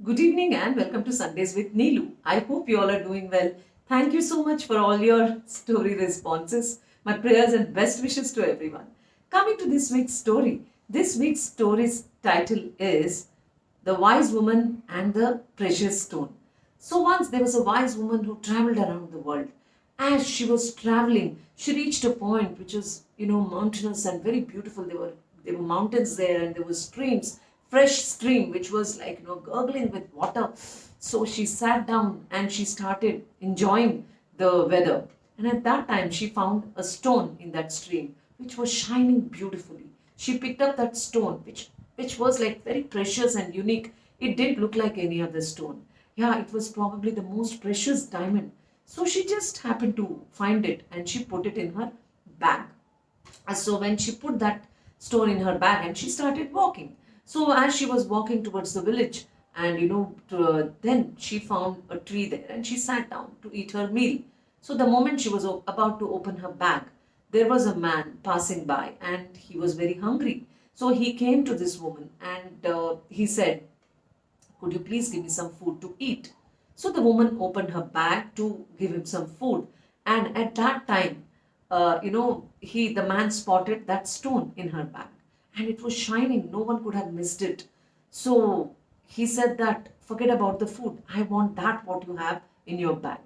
Good evening and welcome to Sundays with Neelu. I hope you all are doing well. Thank you so much for all your story responses. My prayers and best wishes to everyone. Coming to this week's story. This week's story's title is The Wise Woman and the Precious Stone. So once there was a wise woman who traveled around the world. As she was traveling, she reached a point which was, mountainous and very beautiful. There were mountains there and there were streams, fresh stream which was like, gurgling with water. So she sat down and she started enjoying the weather. And at that time, she found a stone in that stream which was shining beautifully. She picked up that stone, which was like very precious and unique. It didn't look like any other stone. Yeah, it was probably the most precious diamond. So she just happened to find it and she put it in her bag. So when she put that stone in her bag and she started walking. So as she was walking towards the village, and then she found a tree there and she sat down to eat her meal. So the moment she was about to open her bag, there was a man passing by and he was very hungry. So he came to this woman and he said, "Could you please give me some food to eat?" So the woman opened her bag to give him some food. And at that time, the man spotted that stone in her bag. And it was shining. No one could have missed it. So he said that, "Forget about the food. I want that what you have in your bag."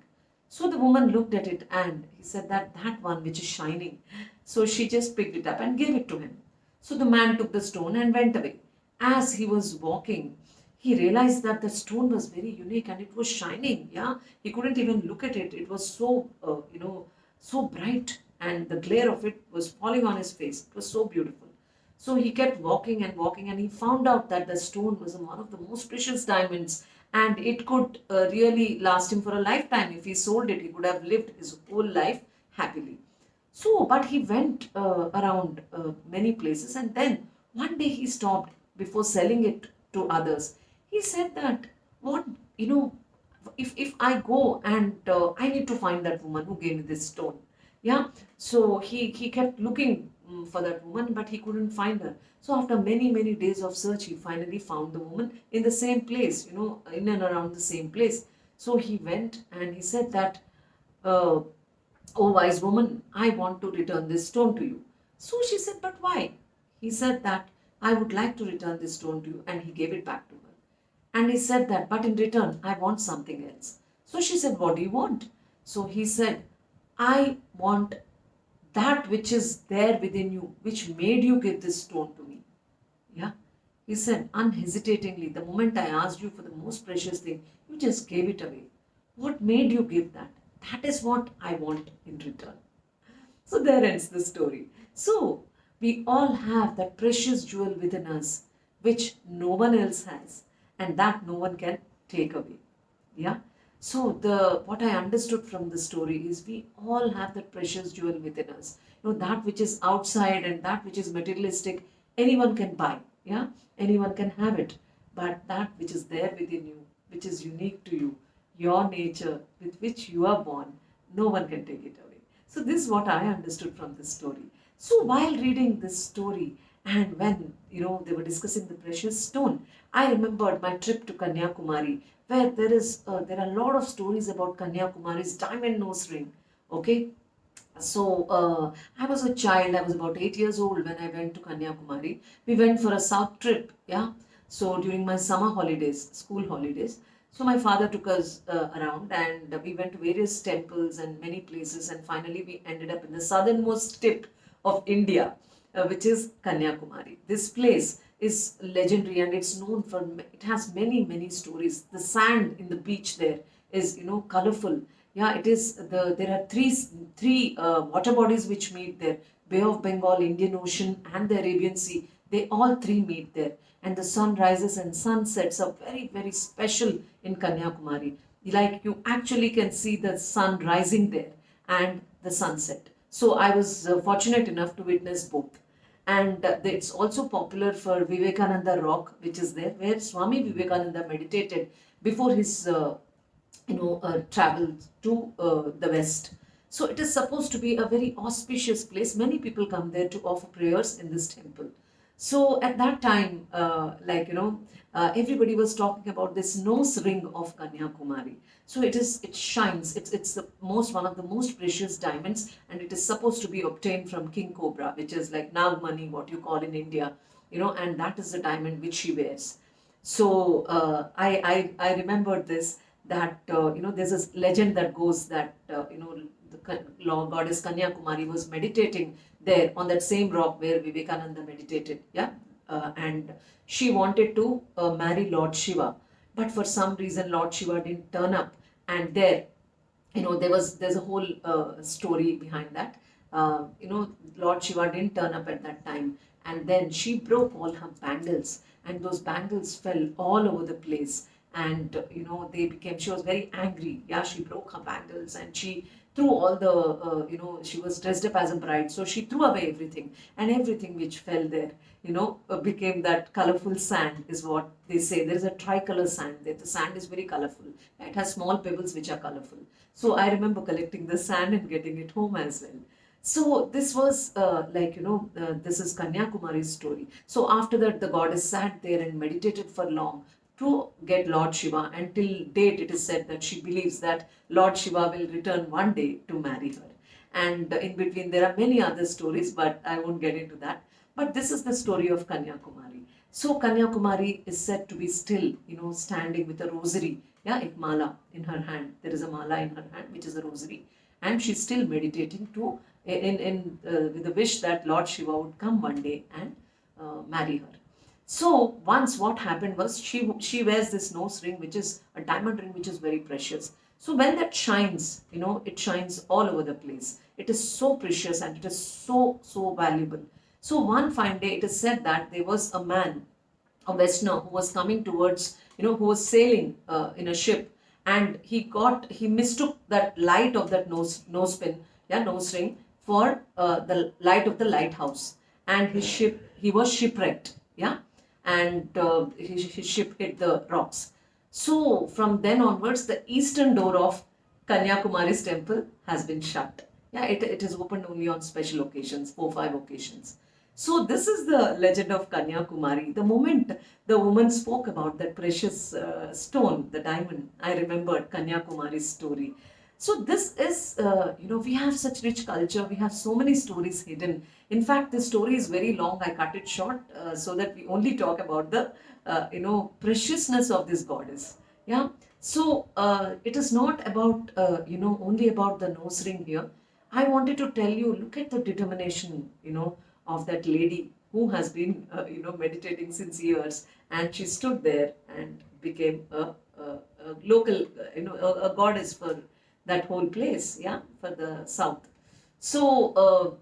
So the woman looked at it and he said that one which is shining. So she just picked it up and gave it to him. So the man took the stone and went away. As he was walking, he realized that the stone was very unique and it was shining. Yeah, he couldn't even look at it. It was so, so bright, and the glare of it was falling on his face. It was so beautiful. So he kept walking, and he found out that the stone was one of the most precious diamonds, and it could really last him for a lifetime. If he sold it, he could have lived his whole life happily. So, but he went around many places, and then one day he stopped before selling it to others. He said that, what, you know, if I go and I need to find that woman who gave me this stone. Yeah. So he kept looking for that woman, but he couldn't find her. So after many days of search, he finally found the woman in the same place, in and around the same place. So he went and he said that, uh, "Oh, wise woman, I want to return this stone to you." So she said, "But why?" He said that, "I would like to return this stone to you." And he gave it back to her. And he said that, "But in return, I want something else." So she said, "What do you want?" So he said, "I want that which is there within you, which made you give this stone to me." Yeah. He said, unhesitatingly, "The moment I asked you for the most precious thing, you just gave it away. What made you give that? That is what I want in return." So there ends the story. So we all have that precious jewel within us, which no one else has, and that no one can take away. Yeah. So the what I understood from the story is we all have that precious jewel within us. That which is outside and that which is materialistic, anyone can buy. Yeah, anyone can have it. But that which is there within you, which is unique to you, your nature with which you are born, no one can take it away. So this is what I understood from this story. So while reading this story, and when they were discussing the precious stone, I remembered my trip to Kanyakumari, where there are a lot of stories about Kanyakumari's diamond nose ring. Okay, so I was a child. I was about 8 years old when I went to Kanyakumari. We went for a south trip. Yeah. So during my summer holidays, school holidays. So my father took us around, and we went to various temples and many places, and finally we ended up in the southernmost tip of India, which is Kanyakumari. This place is legendary and it's known for it has many stories. The sand in the beach there is colorful. Yeah, it is there are three water bodies which meet there: Bay of Bengal, Indian Ocean, and the Arabian Sea. They all three meet there, and the sun rises and sunsets are very special in Kanyakumari. Like you actually can see the sun rising there and the sunset. So I was fortunate enough to witness both. And it's also popular for Vivekananda Rock, which is there, where Swami Vivekananda meditated before his travel to the west. So it is supposed to be a very auspicious place. Many people come there to offer prayers in this temple. So at that time, everybody was talking about this nose ring of Kanyakumari. So it shines. It's the most one of the most precious diamonds, and it is supposed to be obtained from King Cobra, which is like Nag money, what you call in India, and that is the diamond which she wears. So I remembered this, that there's a legend that goes that the Lord Goddess Kanyakumari was meditating there on that same rock where Vivekananda meditated. Yeah, and she wanted to marry Lord Shiva, but for some reason Lord Shiva didn't turn up, and there's a whole story behind that. Lord Shiva didn't turn up at that time, and then she broke all her bangles, and those bangles fell all over the place. And she was very angry. Yeah, she broke her bangles, and she threw all the she was dressed up as a bride, so she threw away everything, and everything which fell there became that colorful sand, is what they say. There is a tricolor sand there. The sand is very colorful. It has small pebbles which are colorful. So I remember collecting the sand and getting it home as well. So this was this is Kanyakumari's story. So after that, the goddess sat there and meditated for long to get Lord Shiva. And till date, it is said that she believes that Lord Shiva will return one day to marry her. And in between, there are many other stories, but I won't get into that. But this is the story of Kanyakumari. So Kanyakumari is said to be still, standing with a rosary, yeah, a mala in her hand. There is a mala in her hand, which is a rosary, and she's still meditating to in with the wish that Lord Shiva would come one day and marry her. So once what happened was, she wears this nose ring, which is a diamond ring, which is very precious. So when that shines, it shines all over the place. It is so precious, and it is so valuable. So one fine day, it is said that there was a man, a Westerner, who was coming towards, who was sailing in a ship, and he mistook that light of that nose pin, yeah, nose ring, for the light of the lighthouse, and he was shipwrecked, yeah, and his ship hit the rocks. So from then onwards, the eastern door of Kanyakumari's temple has been shut. Yeah, it is opened only on special occasions, 4 5 occasions. So this is the legend of Kanyakumari. The moment the woman spoke about that precious stone, the diamond, I remembered Kanyakumari's story. So this is, we have such rich culture. We have so many stories hidden. In fact, this story is very long. I cut it short so that we only talk about the, preciousness of this goddess. Yeah. So it is not about, only about the nose ring here. I wanted to tell you, look at the determination, of that lady who has been, meditating since years, and she stood there and became a local, a goddess for that whole place, yeah, for the south. So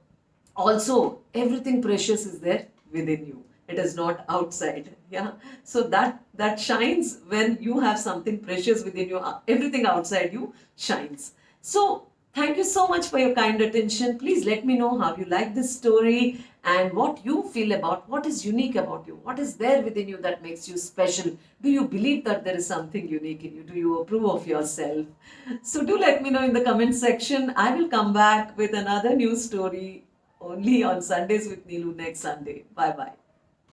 also everything precious is there within you. It is not outside, yeah. So that shines when you have something precious within you. Everything outside you shines. So thank you so much for your kind attention. Please let me know how you like this story and what you feel about what is unique about you. What is there within you that makes you special? Do you believe that there is something unique in you? Do you approve of yourself? So do let me know in the comment section. I will come back with another new story only on Sundays with Neelu next Sunday. Bye bye.